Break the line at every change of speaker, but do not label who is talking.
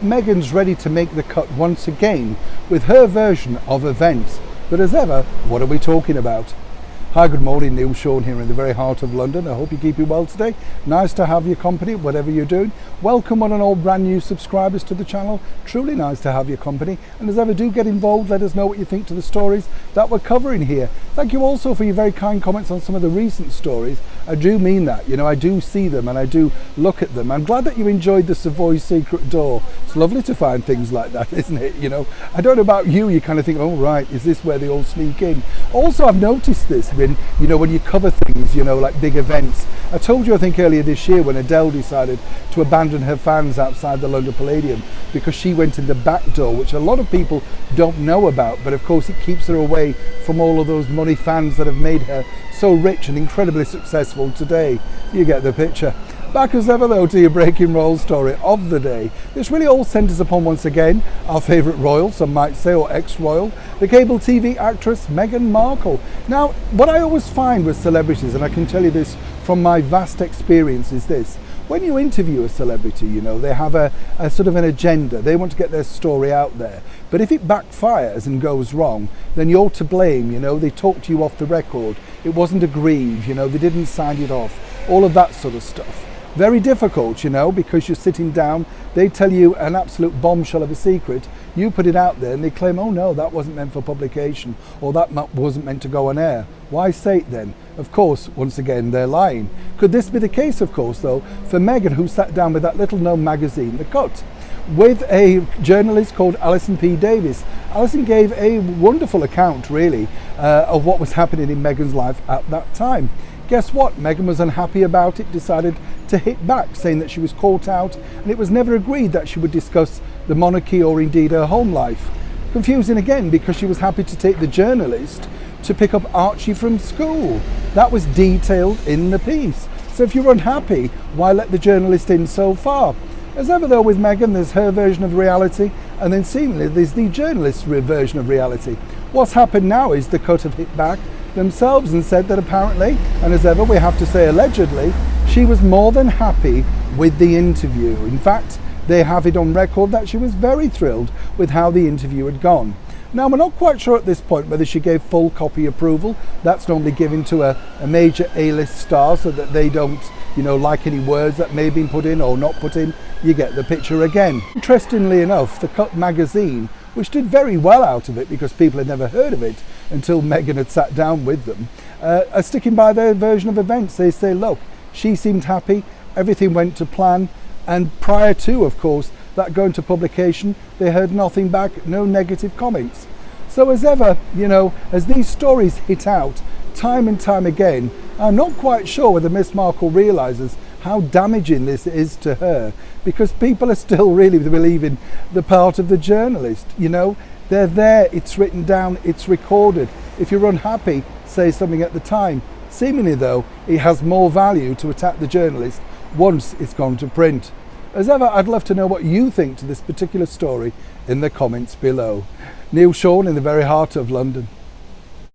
Meghan's ready to make the cut once again with her version of events. But as ever, what are we talking about? Hi, good morning, Neil Sean here in the very heart of London. I hope you're keeping well today. Nice to have your company, whatever you're doing. Welcome one and all brand new subscribers to the channel. Truly nice to have your company. And as ever, do get involved. Let us know what you think to the stories that we're covering here. Thank you also for your very kind comments on some of the recent stories. I do mean that, I do see them and I do look at them. I'm glad that you enjoyed the Savoy Secret Door. It's lovely to find things like that, isn't it? I don't know about you, you kind of think, oh right, is this where they all sneak in? Also, I've noticed this when you cover things, like big events. I told you, I think earlier this year, when Adele decided to abandon her fans outside the London Palladium because she went in the back door, which a lot of people don't know about, but of course it keeps her away from all of those money fans that have made her so rich and incredibly successful today. You get the picture. Back as ever though to your breaking royal story of the day. This really all centres upon, once again, our favourite royal, some might say, or ex-royal, the cable TV actress Meghan Markle. Now, what I always find with celebrities, and I can tell you this from my vast experience, is this. When you interview a celebrity, they have a sort of an agenda. They want to get their story out there. But if it backfires and goes wrong, then you're to blame, They talked you off the record. It wasn't agreed, they didn't sign it off. All of that sort of stuff. Very difficult, because you're sitting down, they tell you an absolute bombshell of a secret, you put it out there and they claim, oh no, that wasn't meant for publication, or that wasn't meant to go on air. Why say it then? Of course, once again, they're lying. Could this be the case, of course, though, for Meghan, who sat down with that little-known magazine, The Cut, with a journalist called Alison P. Davis. Alison gave a wonderful account, really, of what was happening in Meghan's life at that time. Guess what? Meghan was unhappy about it, decided to hit back, saying that she was caught out, and it was never agreed that she would discuss the monarchy or indeed her home life. Confusing again, because she was happy to take the journalist to pick up Archie from school. That was detailed in the piece. So if you're unhappy, why let the journalist in so far? As ever though with Meghan, there's her version of reality, and then seemingly there's the journalist's version of reality. What's happened now is The Cut have hit back themselves and said that apparently, and as ever we have to say allegedly, she was more than happy with the interview. In fact, they have it on record that she was very thrilled with how the interview had gone. Now, we're not quite sure at this point whether she gave full copy approval. That's normally given to a major A-list star so that they don't, like any words that may have been put in or not put in. You get the picture again. Interestingly enough, The Cut magazine, which did very well out of it because people had never heard of it until Meghan had sat down with them, are sticking by their version of events. They say, look, she seemed happy, everything went to plan, and prior to, of course, that going to publication, they heard nothing back, no negative comments. So as ever, as these stories hit out time and time again, I'm not quite sure whether Miss Markle realises how damaging this is to her, because people are still really believing the part of the journalist. They're there, it's written down, it's recorded. If you're unhappy, say something at the time. Seemingly though, it has more value to attack the journalist once it's gone to print. As ever, I'd love to know what you think to this particular story in the comments below. Neil Sean in the very heart of London.